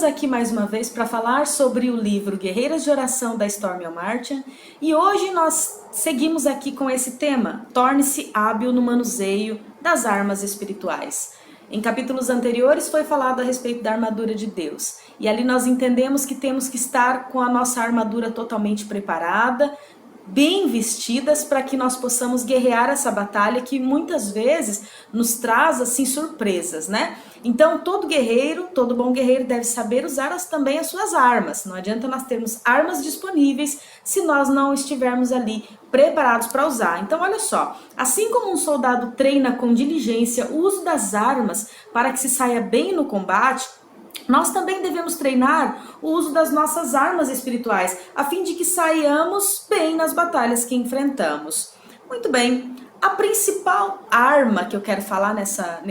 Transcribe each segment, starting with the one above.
Estamos aqui mais uma vez para falar sobre o livro Guerreiras de Oração da Stormy Omartian e hoje nós seguimos aqui com esse tema: torne-se hábil no manuseio das armas espirituais. Em capítulos anteriores foi falado a respeito da armadura de Deus e ali nós entendemos que temos que estar com a nossa armadura totalmente preparada, bem vestidas, para que nós possamos guerrear essa batalha que muitas vezes nos traz assim surpresas, né? Então todo guerreiro, todo bom guerreiro deve saber usar também as suas armas. Não adianta nós termos armas disponíveis se nós não estivermos ali preparados para usar. Então olha só, assim como um soldado treina com diligência o uso das armas para que se saia bem no combate, nós também devemos treinar o uso das nossas armas espirituais, a fim de que saiamos bem nas batalhas que enfrentamos. Muito bem, a principal arma que eu quero falar nessa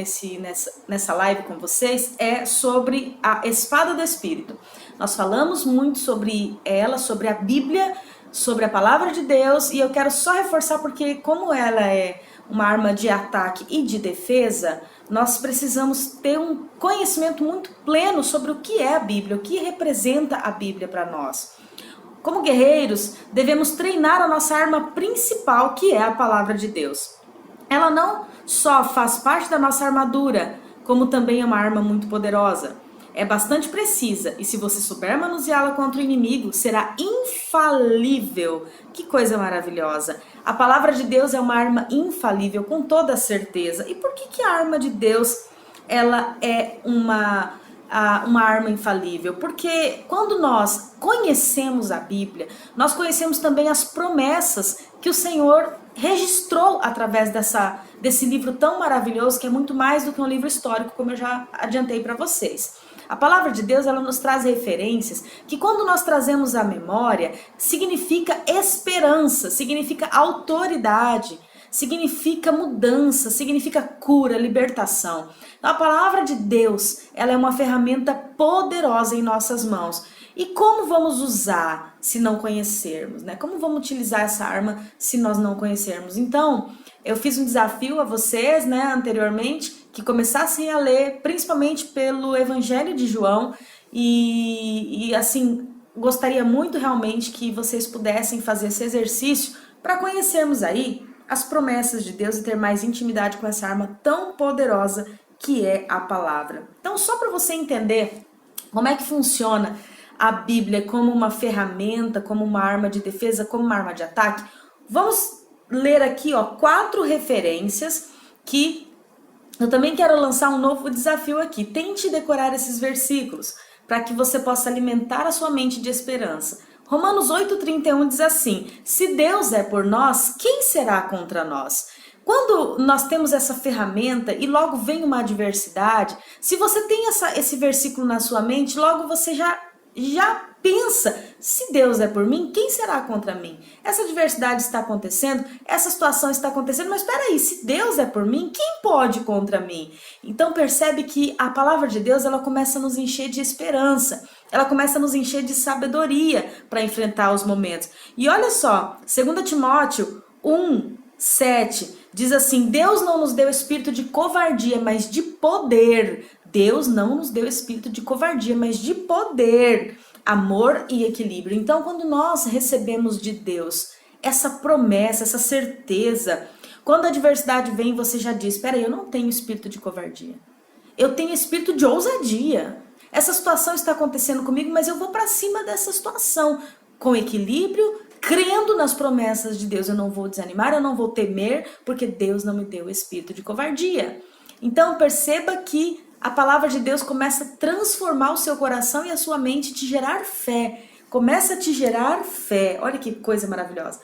live com vocês é sobre a espada do Espírito. Nós falamos muito sobre ela, sobre a Bíblia, sobre a palavra de Deus, e eu quero só reforçar porque como ela é uma arma de ataque e de defesa, nós precisamos ter um conhecimento muito pleno sobre o que é a Bíblia, o que representa a Bíblia para nós. Como guerreiros, devemos treinar a nossa arma principal, que é a palavra de Deus. Ela não só faz parte da nossa armadura, como também é uma arma muito poderosa. É bastante precisa e se você souber manuseá-la contra o inimigo, será infalível. Que coisa maravilhosa! A palavra de Deus é uma arma infalível, com toda certeza. E por que a arma de Deus ela é uma arma infalível? Porque quando nós conhecemos a Bíblia, nós conhecemos também as promessas que o Senhor registrou através desse livro tão maravilhoso, que é muito mais do que um livro histórico, como eu já adiantei para vocês. A palavra de Deus, ela nos traz referências que quando nós trazemos à memória, significa esperança, significa autoridade, significa mudança, significa cura, libertação. Então, a palavra de Deus, ela é uma ferramenta poderosa em nossas mãos. E como vamos usar se não conhecermos, né? Como vamos utilizar essa arma se nós não conhecermos? Então, eu fiz um desafio a vocês, né, anteriormente, que começassem a ler, principalmente pelo Evangelho de João, e assim, gostaria muito realmente que vocês pudessem fazer esse exercício para conhecermos aí as promessas de Deus e ter mais intimidade com essa arma tão poderosa que é a palavra. Então, só para você entender como é que funciona a Bíblia como uma ferramenta, como uma arma de defesa, como uma arma de ataque, vamos ler aqui 4 referências que eu também quero lançar um novo desafio aqui. Tente decorar esses versículos para que você possa alimentar a sua mente de esperança. Romanos 8,31 diz assim: se Deus é por nós, quem será contra nós? Quando nós temos essa ferramenta e logo vem uma adversidade, se você tem esse versículo na sua mente, logo você já pensa, se Deus é por mim, quem será contra mim? Essa adversidade está acontecendo, essa situação está acontecendo, mas espera aí, se Deus é por mim, quem pode contra mim? Então percebe que a palavra de Deus, ela começa a nos encher de esperança, ela começa a nos encher de sabedoria para enfrentar os momentos. E olha só, 2 Timóteo 1:7 diz assim: Deus não nos deu espírito de covardia, mas de poder. Deus não nos deu espírito de covardia, mas de poder, amor e equilíbrio. Então, quando nós recebemos de Deus essa promessa, essa certeza, quando a adversidade vem, você já diz: espera aí, eu não tenho espírito de covardia. Eu tenho espírito de ousadia. Essa situação está acontecendo comigo, mas eu vou para cima dessa situação com equilíbrio, crendo nas promessas de Deus. Eu não vou desanimar, eu não vou temer, porque Deus não me deu espírito de covardia. Então perceba que a palavra de Deus começa a transformar o seu coração e a sua mente, te gerar fé. Começa a te gerar fé. Olha que coisa maravilhosa.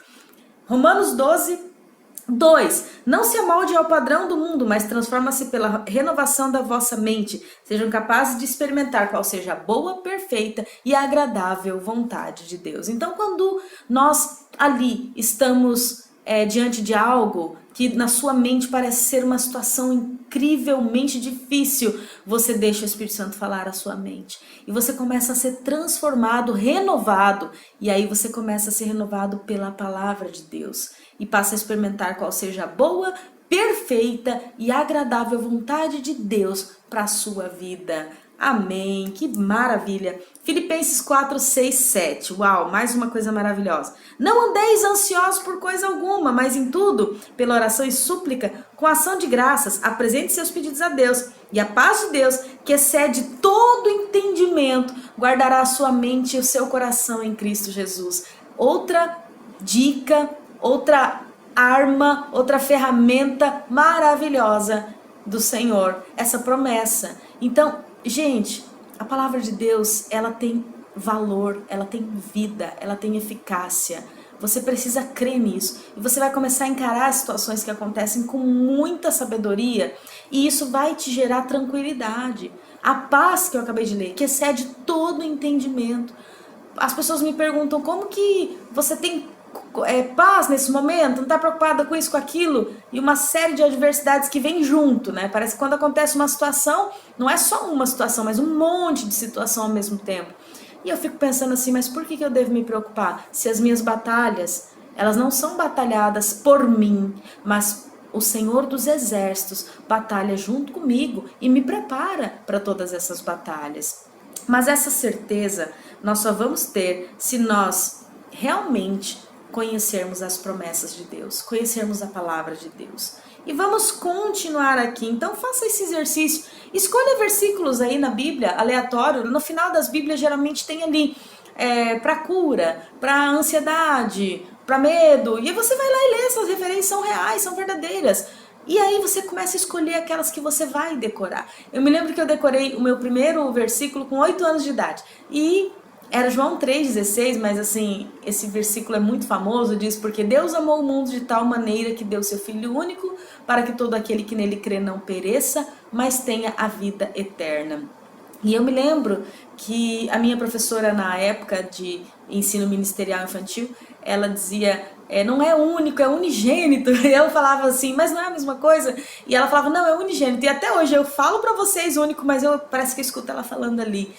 Romanos 12:2. Não se amolde ao padrão do mundo, mas transforma-se pela renovação da vossa mente. Sejam capazes de experimentar qual seja a boa, perfeita e agradável vontade de Deus. Então, quando nós ali estamos diante de algo que na sua mente parece ser uma situação incrivelmente difícil, você deixa o Espírito Santo falar a sua mente. E você começa a ser transformado, renovado. E aí você começa a ser renovado pela palavra de Deus. E passa a experimentar qual seja a boa, perfeita e agradável vontade de Deus para a sua vida. Amém, que maravilha. Filipenses 4, 6, 7. Uau, mais uma coisa maravilhosa. Não andeis ansiosos por coisa alguma, mas em tudo, pela oração e súplica, com ação de graças, apresente seus pedidos a Deus. E a paz de Deus, que excede todo entendimento, guardará a sua mente e o seu coração em Cristo Jesus. Outra dica, outra arma, outra ferramenta maravilhosa do Senhor, essa promessa. Então, gente, a palavra de Deus, ela tem valor, ela tem vida, ela tem eficácia. Você precisa crer nisso. E você vai começar a encarar as situações que acontecem com muita sabedoria. E isso vai te gerar tranquilidade. A paz que eu acabei de ler, que excede todo entendimento. As pessoas me perguntam como que você tem paz nesse momento, não está preocupada com isso, com aquilo, e uma série de adversidades que vem junto, né? Parece que quando acontece uma situação, não é só uma situação, mas um monte de situação ao mesmo tempo. E eu fico pensando assim, mas por que eu devo me preocupar? Se as minhas batalhas, elas não são batalhadas por mim, mas o Senhor dos Exércitos batalha junto comigo e me prepara para todas essas batalhas. Mas essa certeza nós só vamos ter se nós realmente conhecermos as promessas de Deus, conhecermos a palavra de Deus. E vamos continuar aqui. Então faça esse exercício. Escolha versículos aí na Bíblia, aleatório. No final das Bíblias geralmente tem ali para cura, para ansiedade, para medo. E você vai lá e lê, essas referências são reais, são verdadeiras. E aí você começa a escolher aquelas que você vai decorar. Eu me lembro que eu decorei o meu primeiro versículo com 8 anos de idade. E era João 3,16, mas assim, esse versículo é muito famoso, diz, porque Deus amou o mundo de tal maneira que deu seu Filho único, para que todo aquele que nele crê não pereça, mas tenha a vida eterna. E eu me lembro que a minha professora na época de ensino ministerial infantil, ela dizia, não é único, é unigênito. E eu falava assim, mas não é a mesma coisa? E ela falava, não, é unigênito. E até hoje eu falo pra vocês único, mas parece que eu escuto ela falando ali.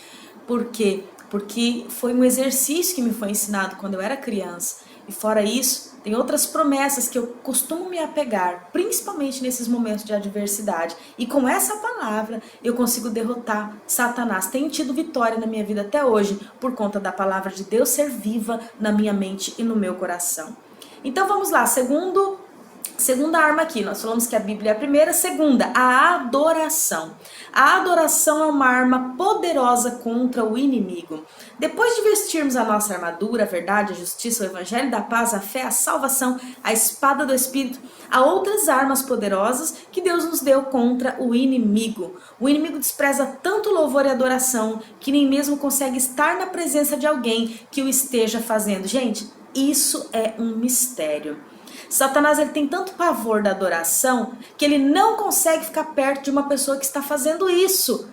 Por quê? Porque foi um exercício que me foi ensinado quando eu era criança. E fora isso, tem outras promessas que eu costumo me apegar, principalmente nesses momentos de adversidade. E com essa palavra eu consigo derrotar Satanás. Tenho tido vitória na minha vida até hoje por conta da palavra de Deus ser viva na minha mente e no meu coração. Então vamos lá, segunda arma aqui, nós falamos que a Bíblia é a primeira. Segunda, a adoração. A adoração é uma arma poderosa contra o inimigo. Depois de vestirmos a nossa armadura, a verdade, a justiça, o evangelho da paz, a fé, a salvação, a espada do Espírito, há outras armas poderosas que Deus nos deu contra o inimigo. O inimigo despreza tanto louvor e adoração que nem mesmo consegue estar na presença de alguém que o esteja fazendo. Gente, isso é um mistério. Satanás, ele tem tanto pavor da adoração que ele não consegue ficar perto de uma pessoa que está fazendo isso.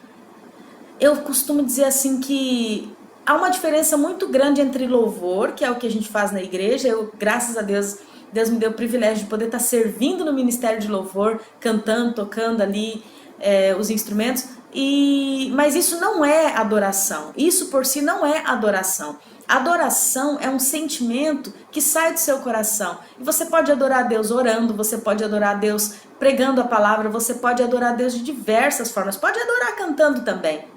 Eu costumo dizer assim que há uma diferença muito grande entre louvor, que é o que a gente faz na igreja. Eu, graças a Deus, Deus me deu o privilégio de poder estar servindo no ministério de louvor, cantando, tocando ali os instrumentos. Mas isso não é adoração. Isso por si não é adoração. Adoração é um sentimento que sai do seu coração. E você pode adorar a Deus orando, você pode adorar a Deus pregando a palavra, você pode adorar a Deus de diversas formas. Pode adorar cantando também.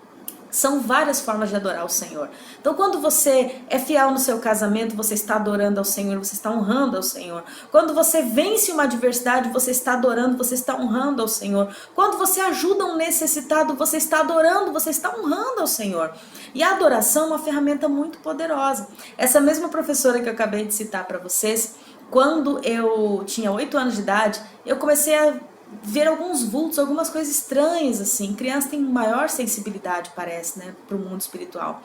São várias formas de adorar o Senhor. Então, quando você é fiel no seu casamento, você está adorando ao Senhor, você está honrando ao Senhor. Quando você vence uma adversidade, você está adorando, você está honrando ao Senhor. Quando você ajuda um necessitado, você está adorando, você está honrando ao Senhor. E a adoração é uma ferramenta muito poderosa. Essa mesma professora que eu acabei de citar para vocês, quando eu tinha 8 anos de idade, eu comecei a ver alguns vultos, algumas coisas estranhas, assim. Criança tem maior sensibilidade, parece, né, para o mundo espiritual.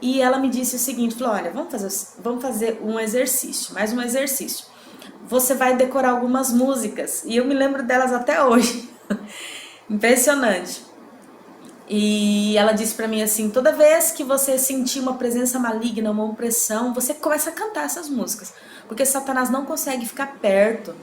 E ela me disse o seguinte, falou, olha, vamos fazer um exercício, mais um exercício. Você vai decorar algumas músicas, e eu me lembro delas até hoje. Impressionante. E ela disse pra mim assim, toda vez que você sentir uma presença maligna, uma opressão, você começa a cantar essas músicas. Porque Satanás não consegue ficar perto.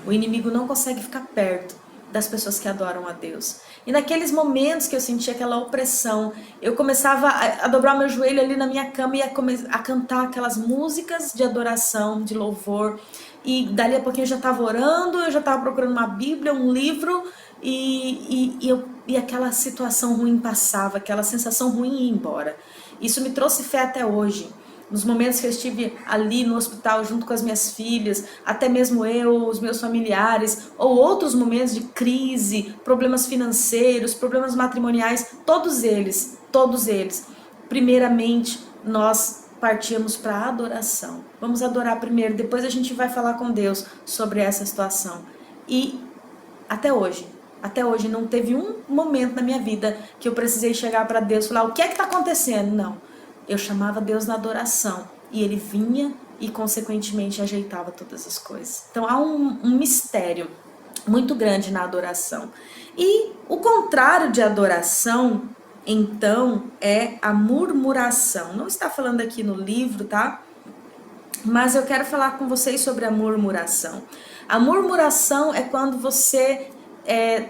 O inimigo não consegue ficar perto das pessoas que adoram a Deus. E naqueles momentos que eu sentia aquela opressão, eu começava a dobrar o meu joelho ali na minha cama e a cantar aquelas músicas de adoração, de louvor. E dali a pouquinho eu já estava orando, eu já estava procurando uma Bíblia, um livro, e eu e aquela situação ruim passava, aquela sensação ruim ia embora. Isso me trouxe fé até hoje. Nos momentos que eu estive ali no hospital junto com as minhas filhas, até mesmo eu, os meus familiares, ou outros momentos de crise, problemas financeiros, problemas matrimoniais, todos eles, primeiramente nós partimos para a adoração. Vamos adorar primeiro, depois a gente vai falar com Deus sobre essa situação. E até hoje não teve um momento na minha vida que eu precisei chegar para Deus e falar: o que é que está acontecendo? Não. Eu chamava Deus na adoração e Ele vinha e consequentemente ajeitava todas as coisas. Então há um mistério muito grande na adoração. E o contrário de adoração, então, é a murmuração. Não está falando aqui no livro, tá? Mas eu quero falar com vocês sobre a murmuração. A murmuração é quando você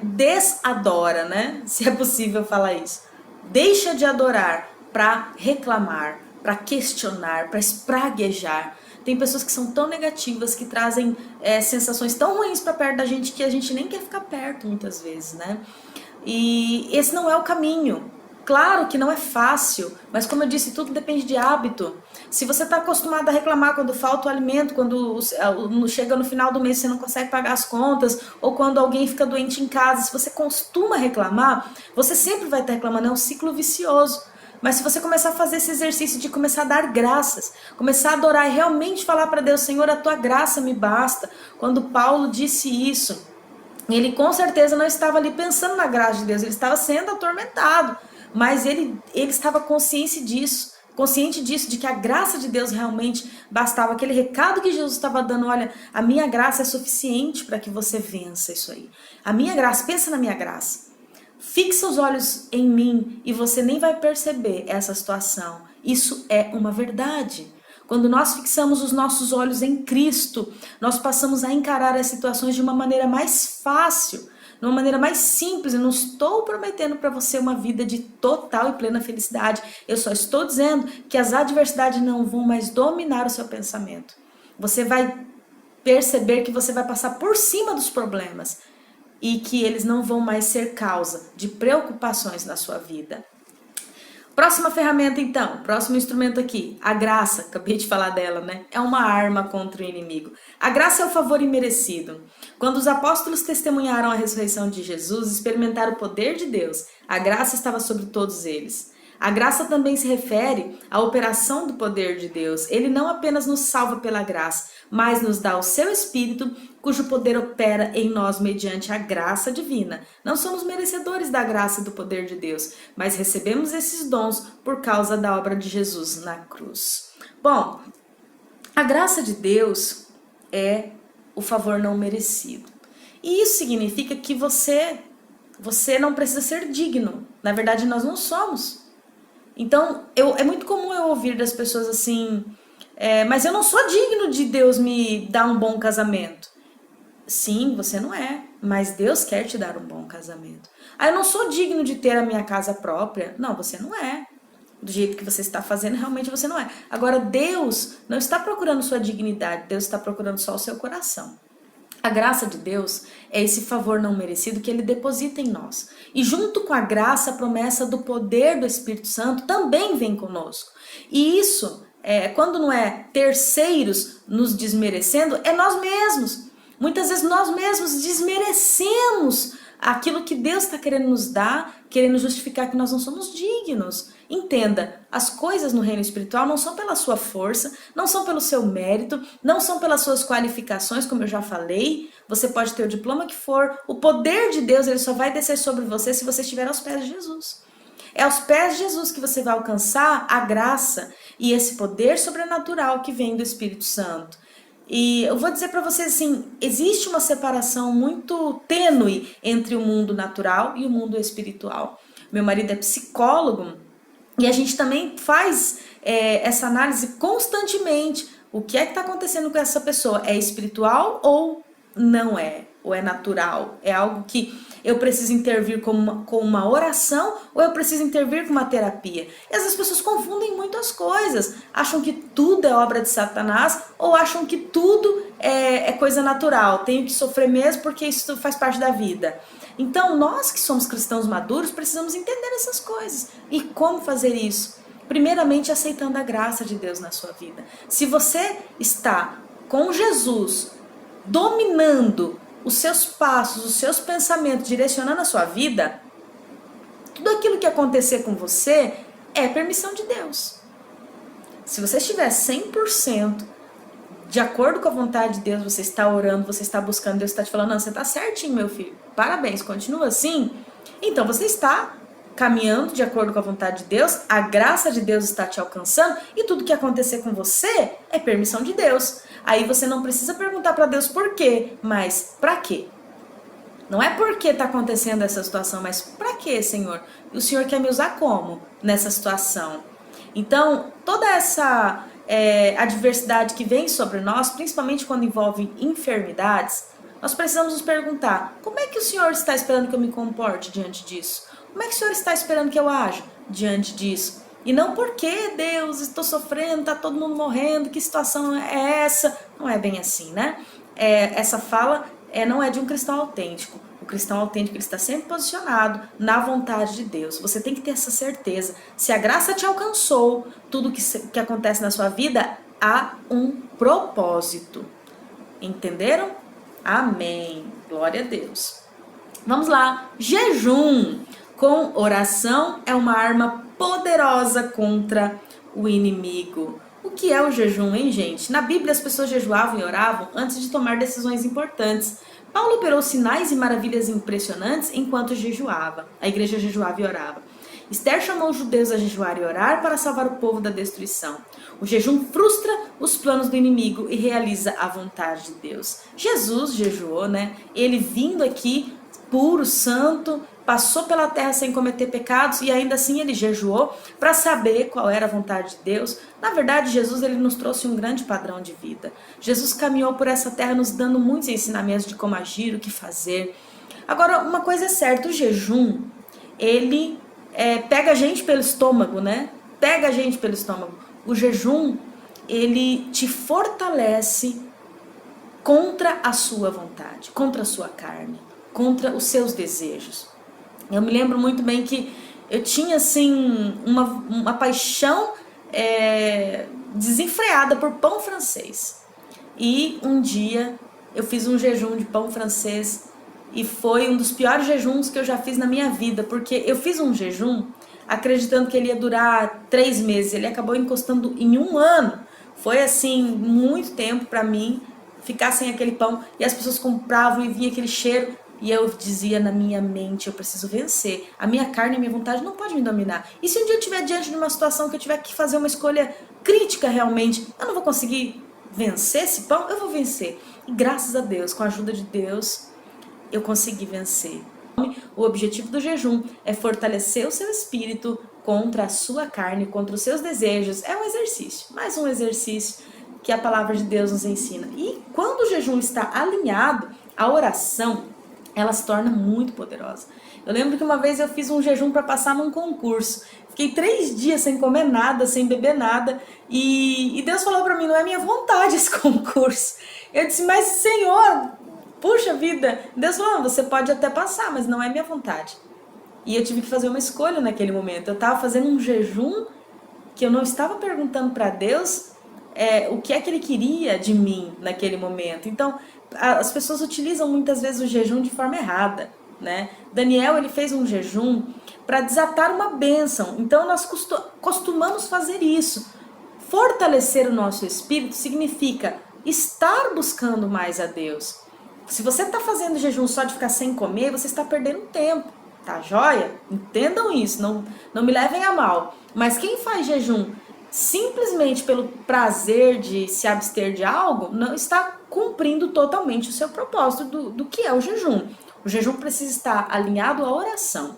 desadora, né? Se é possível falar isso. Deixa de adorar para reclamar, para questionar, para espraguejar. Tem pessoas que são tão negativas, que trazem sensações tão ruins para perto da gente, que a gente nem quer ficar perto muitas vezes, né? E esse não é o caminho. Claro que não é fácil, mas como eu disse, tudo depende de hábito. Se você está acostumado a reclamar quando falta o alimento, quando chega no final do mês você não consegue pagar as contas, ou quando alguém fica doente em casa, se você costuma reclamar, você sempre vai estar reclamando, é um ciclo vicioso. Mas se você começar a fazer esse exercício de começar a dar graças, começar a adorar e realmente falar para Deus: Senhor, a tua graça me basta. Quando Paulo disse isso, ele com certeza não estava ali pensando na graça de Deus, ele estava sendo atormentado. Mas ele estava consciente disso, de que a graça de Deus realmente bastava. Aquele recado que Jesus estava dando: olha, a minha graça é suficiente para que você vença isso aí. A minha graça, pensa na minha graça. Fixa os olhos em mim e você nem vai perceber essa situação. Isso é uma verdade. Quando nós fixamos os nossos olhos em Cristo, nós passamos a encarar as situações de uma maneira mais fácil, de uma maneira mais simples. Eu não estou prometendo para você uma vida de total e plena felicidade. Eu só estou dizendo que as adversidades não vão mais dominar o seu pensamento. Você vai perceber que você vai passar por cima dos problemas e que eles não vão mais ser causa de preocupações na sua vida. Próxima ferramenta então, próximo instrumento aqui, a graça, acabei de falar dela, né? É uma arma contra o inimigo. A graça é o favor imerecido. Quando os apóstolos testemunharam a ressurreição de Jesus, experimentaram o poder de Deus, a graça estava sobre todos eles. A graça também se refere à operação do poder de Deus. Ele não apenas nos salva pela graça, mas nos dá o seu Espírito, cujo poder opera em nós mediante a graça divina. Não somos merecedores da graça e do poder de Deus, mas recebemos esses dons por causa da obra de Jesus na cruz. Bom, a graça de Deus é o favor não merecido. E isso significa que você não precisa ser digno. Na verdade, nós não somos. Então, é muito comum eu ouvir das pessoas assim: mas eu não sou digno de Deus me dar um bom casamento. Sim, você não é, mas Deus quer te dar um bom casamento. Eu não sou digno de ter a minha casa própria. Não, você não é. Do jeito que você está fazendo, realmente você não é. Agora, Deus não está procurando sua dignidade, Deus está procurando só o seu coração. A graça de Deus é esse favor não merecido que Ele deposita em nós. E junto com a graça, a promessa do poder do Espírito Santo também vem conosco. E isso, quando não é terceiros nos desmerecendo, é nós mesmos. Muitas vezes nós mesmos desmerecemos aquilo que Deus está querendo nos dar, querendo justificar que nós não somos dignos. Entenda, as coisas no reino espiritual não são pela sua força, não são pelo seu mérito, não são pelas suas qualificações, como eu já falei. Você pode ter o diploma que for, o poder de Deus ele só vai descer sobre você se você estiver aos pés de Jesus. É aos pés de Jesus que você vai alcançar a graça e esse poder sobrenatural que vem do Espírito Santo. E eu vou dizer para vocês assim, existe uma separação muito tênue entre o mundo natural e o mundo espiritual. Meu marido é psicólogo e a gente também faz essa análise constantemente. O que é que está acontecendo com essa pessoa? É espiritual ou não é? Ou é natural? É algo que eu preciso intervir com uma oração ou eu preciso intervir com uma terapia? E às vezes as pessoas confundem muito as coisas. Acham que tudo é obra de Satanás ou acham que tudo é coisa natural. Tenho que sofrer mesmo porque isso faz parte da vida. Então, nós que somos cristãos maduros, precisamos entender essas coisas. E como fazer isso? Primeiramente, aceitando a graça de Deus na sua vida. Se você está com Jesus dominando os seus passos, os seus pensamentos, direcionando a sua vida, tudo aquilo que acontecer com você é permissão de Deus. Se você estiver 100% de acordo com a vontade de Deus, você está orando, você está buscando, Deus está te falando, não, você está certinho, meu filho, parabéns, continua assim. Então você está caminhando de acordo com a vontade de Deus, a graça de Deus está te alcançando e tudo que acontecer com você é permissão de Deus. Aí você não precisa perguntar para Deus por quê, mas para quê? Não é porque está acontecendo essa situação, mas para quê, Senhor? O Senhor quer me usar como nessa situação? Então, toda essa adversidade que vem sobre nós, principalmente quando envolve enfermidades, nós precisamos nos perguntar, como é que o Senhor está esperando que eu me comporte diante disso? Como é que o Senhor está esperando que eu aja diante disso? E não porque, Deus, estou sofrendo, está todo mundo morrendo, que situação é essa? Não é bem assim, né? Essa fala não é de um cristão autêntico. O cristão autêntico ele está sempre posicionado na vontade de Deus. Você tem que ter essa certeza. Se a graça te alcançou, tudo que acontece na sua vida há um propósito. Entenderam? Amém. Glória a Deus. Vamos lá. Jejum com oração é uma arma poderosa contra o inimigo. O que é o jejum, hein, gente? Na Bíblia as pessoas jejuavam e oravam antes de tomar decisões importantes. Paulo operou sinais e maravilhas impressionantes enquanto jejuava. A igreja jejuava e orava. Esther chamou os judeus a jejuar e orar para salvar o povo da destruição. O jejum frustra os planos do inimigo e realiza a vontade de Deus. Jesus jejuou, né? Ele vindo aqui, puro, santo, passou pela terra sem cometer pecados e ainda assim ele jejuou para saber qual era a vontade de Deus. Na verdade, Jesus ele nos trouxe um grande padrão de vida. Jesus caminhou por essa terra nos dando muitos ensinamentos de como agir, o que fazer. Agora, uma coisa é certa, o jejum, ele pega a gente pelo estômago, né? Pega a gente pelo estômago. O jejum, ele te fortalece contra a sua vontade, contra a sua carne, contra os seus desejos. Eu me lembro muito bem que eu tinha, assim, uma paixão desenfreada por pão francês. E um dia eu fiz um jejum de pão francês e foi um dos piores jejuns que eu já fiz na minha vida, porque eu fiz um jejum acreditando que ele ia durar 3 meses, ele acabou encostando em 1 ano. Foi, assim, muito tempo para mim ficar sem aquele pão, e as pessoas compravam e vinha aquele cheiro. E eu dizia na minha mente, eu preciso vencer. A minha carne e a minha vontade não pode me dominar. E se um dia eu estiver diante de uma situação que eu tiver que fazer uma escolha crítica realmente, eu não vou conseguir vencer esse pão? Eu vou vencer. E graças a Deus, com a ajuda de Deus, eu consegui vencer. O objetivo do jejum é fortalecer o seu espírito contra a sua carne, contra os seus desejos. É um exercício, mais um exercício que a palavra de Deus nos ensina. E quando o jejum está alinhado, a oração ela se torna muito poderosa. Eu lembro que uma vez eu fiz um jejum para passar num concurso. Fiquei 3 dias sem comer nada, sem beber nada. E Deus falou para mim, não é minha vontade esse concurso. Eu disse, mas Senhor, puxa vida. Deus falou, não, você pode até passar, mas não é minha vontade. E eu tive que fazer uma escolha naquele momento. Eu estava fazendo um jejum que eu não estava perguntando para Deus o que é que Ele queria de mim naquele momento. Então, as pessoas utilizam muitas vezes o jejum de forma errada, né? Daniel, ele fez um jejum para desatar uma bênção. Então, nós costumamos fazer isso. Fortalecer o nosso espírito significa estar buscando mais a Deus. Se você está fazendo jejum só de ficar sem comer, você está perdendo tempo, tá joia? Entendam isso, não me levem a mal. Mas quem faz jejum simplesmente pelo prazer de se abster de algo, não está cumprindo totalmente o seu propósito do que é o jejum. O jejum precisa estar alinhado à oração,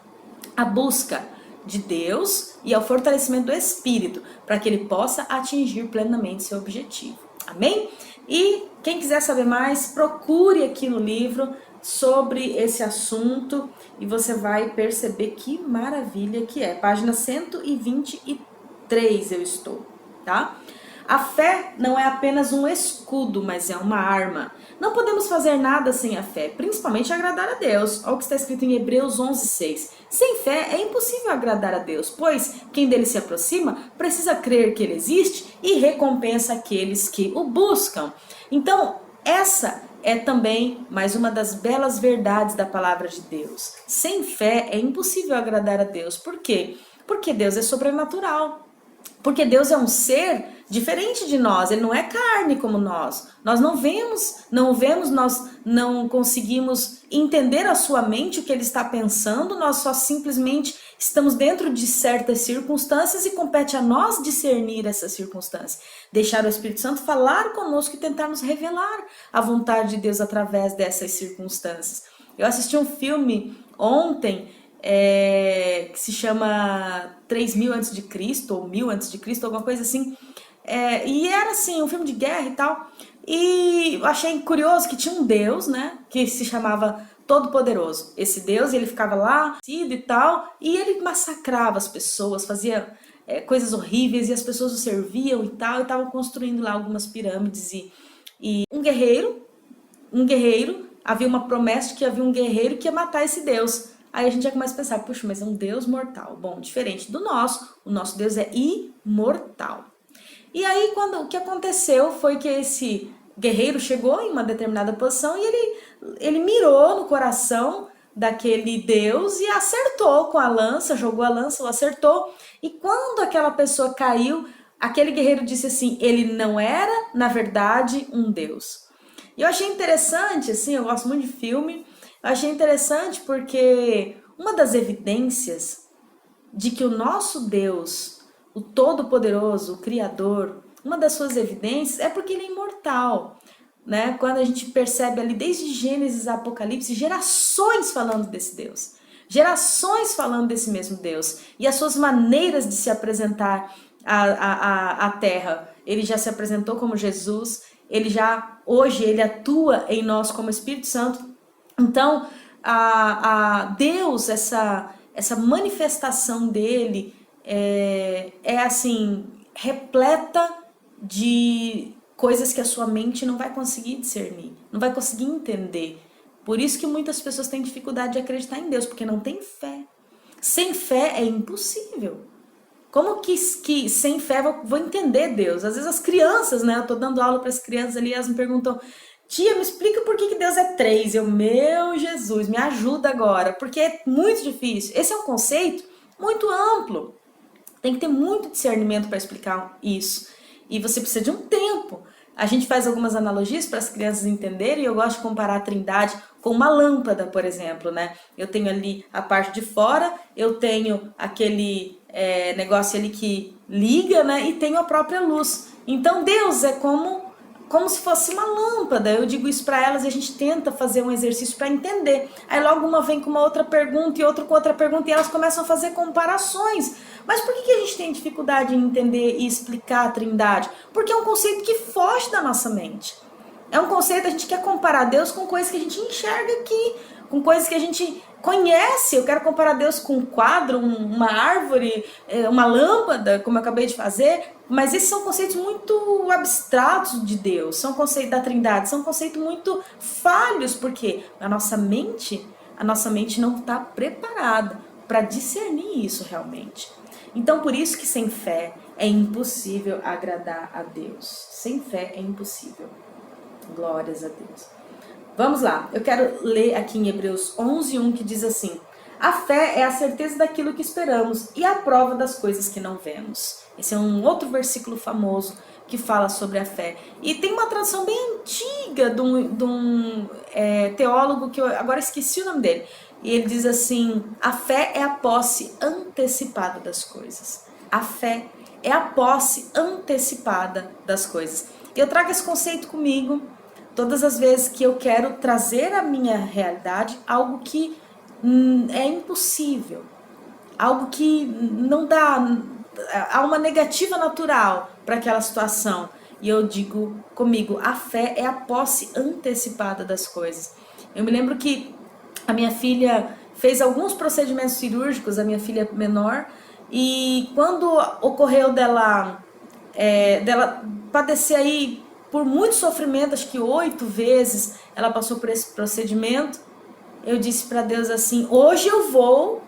à busca de Deus e ao fortalecimento do Espírito, para que ele possa atingir plenamente seu objetivo. Amém? E quem quiser saber mais, procure aqui no livro sobre esse assunto e você vai perceber que maravilha que é. Página 123 eu estou, tá? A fé não é apenas um escudo, mas é uma arma. Não podemos fazer nada sem a fé, principalmente agradar a Deus. Olha o que está escrito em Hebreus 11:6. Sem fé é impossível agradar a Deus, pois quem dele se aproxima precisa crer que ele existe e recompensa aqueles que o buscam. Então, essa é também mais uma das belas verdades da palavra de Deus. Sem fé é impossível agradar a Deus. Por quê? Porque Deus é sobrenatural. Porque Deus é um ser diferente de nós, ele não é carne como nós. Nós não vemos, nós não conseguimos entender a sua mente, o que ele está pensando, nós só simplesmente estamos dentro de certas circunstâncias e compete a nós discernir essas circunstâncias. Deixar o Espírito Santo falar conosco e tentarmos revelar a vontade de Deus através dessas circunstâncias. Eu assisti um filme ontem, que se chama 3000 a.C., ou 1000 a.C., alguma coisa assim. E era assim, um filme de guerra e tal. E eu achei curioso que tinha um Deus, né, que se chamava Todo-Poderoso. Esse Deus, ele ficava lá, e tal, e ele massacrava as pessoas, fazia coisas horríveis, e as pessoas o serviam e tal, e estavam construindo lá algumas pirâmides. E um guerreiro, havia uma promessa de que havia um guerreiro que ia matar esse Deus. Aí a gente já começa a pensar, puxa, mas é um Deus mortal. Bom, diferente do nosso, o nosso Deus é imortal. E aí, o que aconteceu foi que esse guerreiro chegou em uma determinada posição e ele mirou no coração daquele Deus e acertou com a lança, jogou a lança, o acertou. E quando aquela pessoa caiu, aquele guerreiro disse assim, ele não era, na verdade, um Deus. E eu achei interessante, assim, eu gosto muito de filme, eu achei interessante porque uma das evidências de que o nosso Deus, o Todo-Poderoso, o Criador, uma das suas evidências é porque ele é imortal, né? Quando a gente percebe ali desde Gênesis a Apocalipse, gerações falando desse Deus, gerações falando desse mesmo Deus e as suas maneiras de se apresentar à Terra. Ele já se apresentou como Jesus, hoje ele atua em nós como Espírito Santo. Então, Deus, essa manifestação dele é assim, repleta de coisas que a sua mente não vai conseguir discernir, não vai conseguir entender. Por isso que muitas pessoas têm dificuldade de acreditar em Deus, porque não tem fé. Sem fé é impossível. Como que sem fé vou entender Deus? Às vezes as crianças, né? Eu tô dando aula para as crianças ali, elas me perguntam, tia, me explica por que Deus é 3. Meu Jesus, me ajuda agora, porque é muito difícil. Esse é um conceito muito amplo. Tem que ter muito discernimento para explicar isso. E você precisa de um tempo. A gente faz algumas analogias para as crianças entenderem, e eu gosto de comparar a Trindade com uma lâmpada, por exemplo, né? Eu tenho ali a parte de fora, eu tenho aquele negócio ali que liga, né? E tenho a própria luz. Então Deus é como se fosse uma lâmpada. Eu digo isso para elas e a gente tenta fazer um exercício para entender. Aí logo uma vem com uma outra pergunta e outra com outra pergunta e elas começam a fazer comparações. Mas por que a gente tem dificuldade em entender e explicar a Trindade? Porque é um conceito que foge da nossa mente. É um conceito, a gente quer comparar Deus com coisas que a gente enxerga aqui, com coisas que a gente conhece. Eu quero comparar Deus com um quadro, uma árvore, uma lâmpada, como eu acabei de fazer. Mas esses são conceitos muito abstratos de Deus, são conceitos da Trindade, são conceitos muito falhos, porque a nossa mente não está preparada para discernir isso realmente. Então, por isso que sem fé é impossível agradar a Deus. Sem fé é impossível. Glórias a Deus. Vamos lá, eu quero ler aqui em Hebreus 11:1 que diz assim: a fé é a certeza daquilo que esperamos e a prova das coisas que não vemos. Esse é um outro versículo famoso que fala sobre a fé. E tem uma tradução bem antiga de um teólogo que eu agora esqueci o nome dele. E ele diz assim: a fé é a posse antecipada das coisas. A fé é a posse antecipada das coisas. E eu trago esse conceito comigo todas as vezes que eu quero trazer à minha realidade algo que é impossível, algo que não dá, há uma negativa natural para aquela situação. E eu digo comigo, a fé é a posse antecipada das coisas. Eu me lembro que a minha filha fez alguns procedimentos cirúrgicos, a minha filha menor, e quando ocorreu dela dela padecer aí por muito sofrimento, acho que 8 vezes ela passou por esse procedimento. Eu disse para Deus assim: hoje eu vou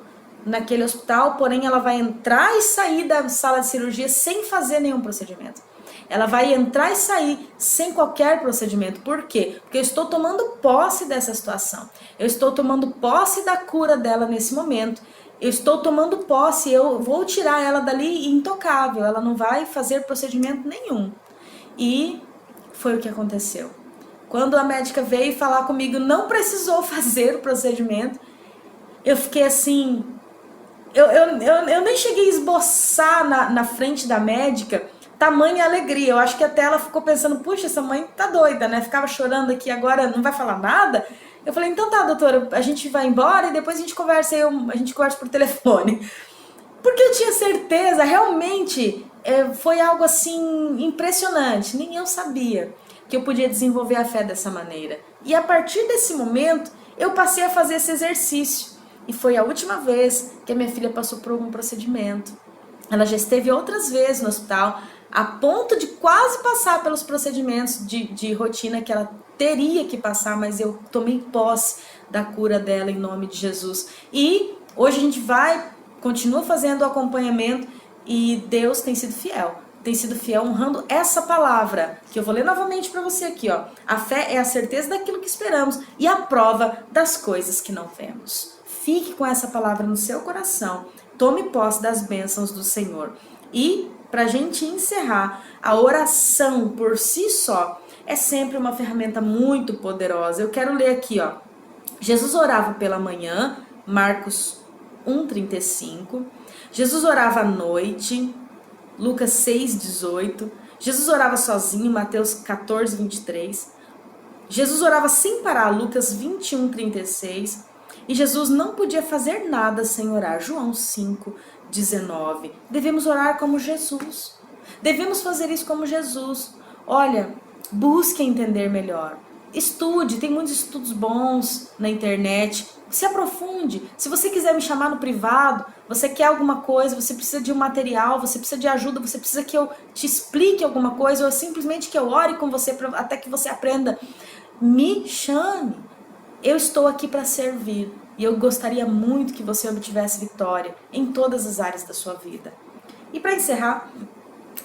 naquele hospital, porém ela vai entrar e sair da sala de cirurgia sem fazer nenhum procedimento. Ela vai entrar e sair sem qualquer procedimento. Por quê? Porque eu estou tomando posse dessa situação. Eu estou tomando posse da cura dela nesse momento. Eu estou tomando posse, eu vou tirar ela dali intocável. Ela não vai fazer procedimento nenhum. E foi o que aconteceu. Quando a médica veio falar comigo, não precisou fazer o procedimento. Eu fiquei assim... Eu nem cheguei a esboçar na frente da médica tamanha alegria. Eu acho que até ela ficou pensando, puxa, essa mãe tá doida, né? Ficava chorando aqui, agora não vai falar nada. Eu falei, então tá, doutora, a gente vai embora e depois a gente conversa, a gente conversa por telefone. Porque eu tinha certeza, realmente, foi algo assim impressionante. Nem eu sabia que eu podia desenvolver a fé dessa maneira. E a partir desse momento, eu passei a fazer esse exercício. E foi a última vez que a minha filha passou por algum procedimento. Ela já esteve outras vezes no hospital, a ponto de quase passar pelos procedimentos de rotina que ela teria que passar, mas eu tomei posse da cura dela em nome de Jesus. E hoje a gente continua fazendo o acompanhamento e Deus tem sido fiel honrando essa palavra, que eu vou ler novamente para você aqui, ó. A fé é a certeza daquilo que esperamos e a prova das coisas que não vemos. Fique com essa palavra no seu coração, tome posse das bênçãos do Senhor. E, para a gente encerrar, a oração por si só é sempre uma ferramenta muito poderosa. Eu quero ler aqui, ó. Jesus orava pela manhã, Marcos 1:35. Jesus orava à noite, Lucas 6:18. Jesus orava sozinho, Mateus 14:23. Jesus orava sem parar, Lucas 21:36. E Jesus não podia fazer nada sem orar, João 5:19. Devemos orar como Jesus. Devemos fazer isso como Jesus. Olha, busque entender melhor. Estude, tem muitos estudos bons na internet. Se aprofunde. Se você quiser me chamar no privado, você quer alguma coisa, você precisa de um material, você precisa de ajuda, você precisa que eu te explique alguma coisa, ou simplesmente que eu ore com você até que você aprenda, me chame. Eu estou aqui para servir e eu gostaria muito que você obtivesse vitória em todas as áreas da sua vida. E para encerrar,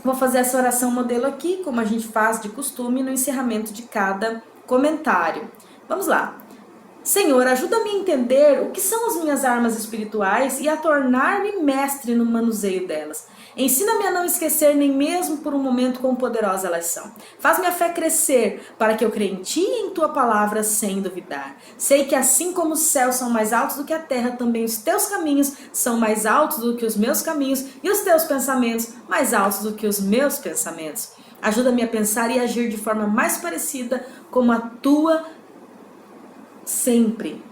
vou fazer essa oração modelo aqui, como a gente faz de costume, no encerramento de cada comentário. Vamos lá. Senhor, ajuda-me a entender o que são as minhas armas espirituais e a tornar-me mestre no manuseio delas. Ensina-me a não esquecer nem mesmo por um momento quão poderosas elas são. Faz minha fé crescer para que eu creia em Ti e em Tua palavra sem duvidar. Sei que assim como os céus são mais altos do que a terra, também os Teus caminhos são mais altos do que os meus caminhos e os Teus pensamentos mais altos do que os meus pensamentos. Ajuda-me a pensar e agir de forma mais parecida com a Tua sempre.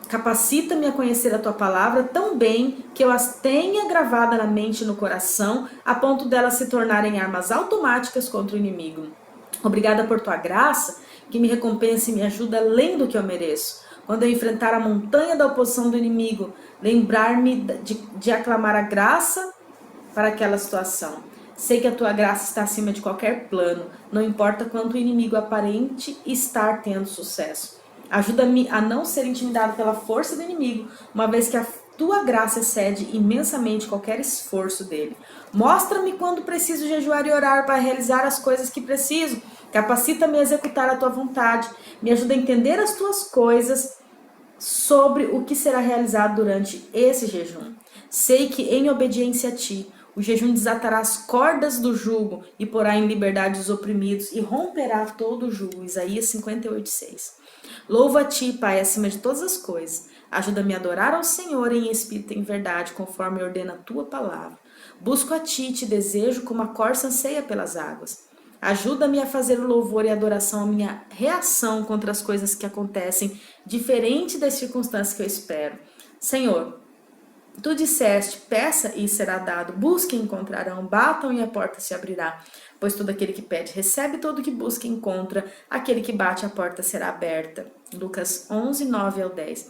Capacita-me a conhecer a Tua palavra tão bem que eu as tenha gravada na mente e no coração, a ponto delas se tornarem armas automáticas contra o inimigo. Obrigada por Tua graça, que me recompensa e me ajuda além do que eu mereço. Quando eu enfrentar a montanha da oposição do inimigo, lembrar-me de aclamar a graça para aquela situação. Sei que a Tua graça está acima de qualquer plano, não importa quanto o inimigo aparente estar tendo sucesso. Ajuda-me a não ser intimidado pela força do inimigo, uma vez que a Tua graça excede imensamente qualquer esforço dele. Mostra-me quando preciso jejuar e orar para realizar as coisas que preciso. Capacita-me a executar a Tua vontade. Me ajuda a entender as Tuas coisas sobre o que será realizado durante esse jejum. Sei que em obediência a Ti, o jejum desatará as cordas do jugo e porá em liberdade os oprimidos e romperá todo o jugo. Isaías 58:6. Louvo a Ti, Pai, acima de todas as coisas. Ajuda-me a adorar ao Senhor em espírito e em verdade, conforme ordena a Tua palavra. Busco a Ti e Te desejo como a corça anseia pelas águas. Ajuda-me a fazer o louvor e a adoração a minha reação contra as coisas que acontecem, diferente das circunstâncias que eu espero. Senhor, Tu disseste, peça e será dado, busquem e encontrarão, batam e a porta se abrirá. Pois todo aquele que pede recebe, todo que busca encontra, aquele que bate a porta será aberta. Lucas 11:9-10.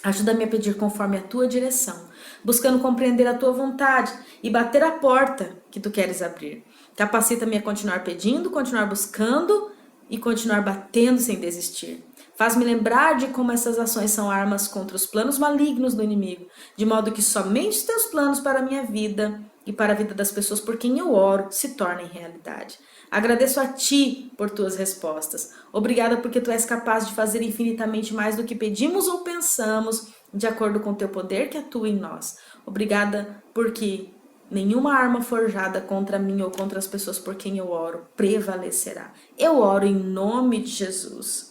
Ajuda-me a pedir conforme a Tua direção, buscando compreender a Tua vontade e bater a porta que Tu queres abrir. Capacita-me a continuar pedindo, continuar buscando e continuar batendo sem desistir. Faz-me lembrar de como essas ações são armas contra os planos malignos do inimigo, de modo que somente os teus planos para a minha vida e para a vida das pessoas por quem eu oro se tornem realidade. Agradeço a Ti por Tuas respostas. Obrigada porque Tu és capaz de fazer infinitamente mais do que pedimos ou pensamos, de acordo com Teu poder que atua em nós. Obrigada porque nenhuma arma forjada contra mim ou contra as pessoas por quem eu oro prevalecerá. Eu oro em nome de Jesus.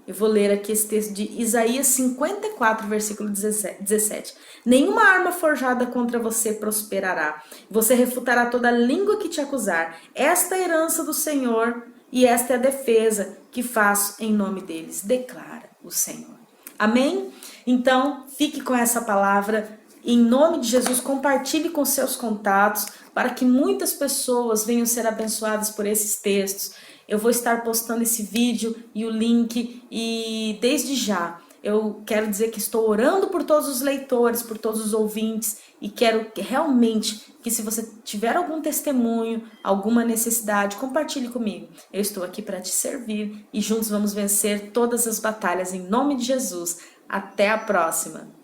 Eu vou ler aqui esse texto de Isaías 54, versículo 17. Nenhuma arma forjada contra você prosperará. Você refutará toda língua que te acusar. Esta é a herança do Senhor e esta é a defesa que faço em nome deles, declara o Senhor. Amém? Então, fique com essa palavra. Em nome de Jesus, compartilhe com seus contatos para que muitas pessoas venham ser abençoadas por esses textos. Eu vou estar postando esse vídeo e o link e desde já eu quero dizer que estou orando por todos os leitores, por todos os ouvintes e quero realmente que se você tiver algum testemunho, alguma necessidade, compartilhe comigo. Eu estou aqui para te servir e juntos vamos vencer todas as batalhas em nome de Jesus. Até a próxima!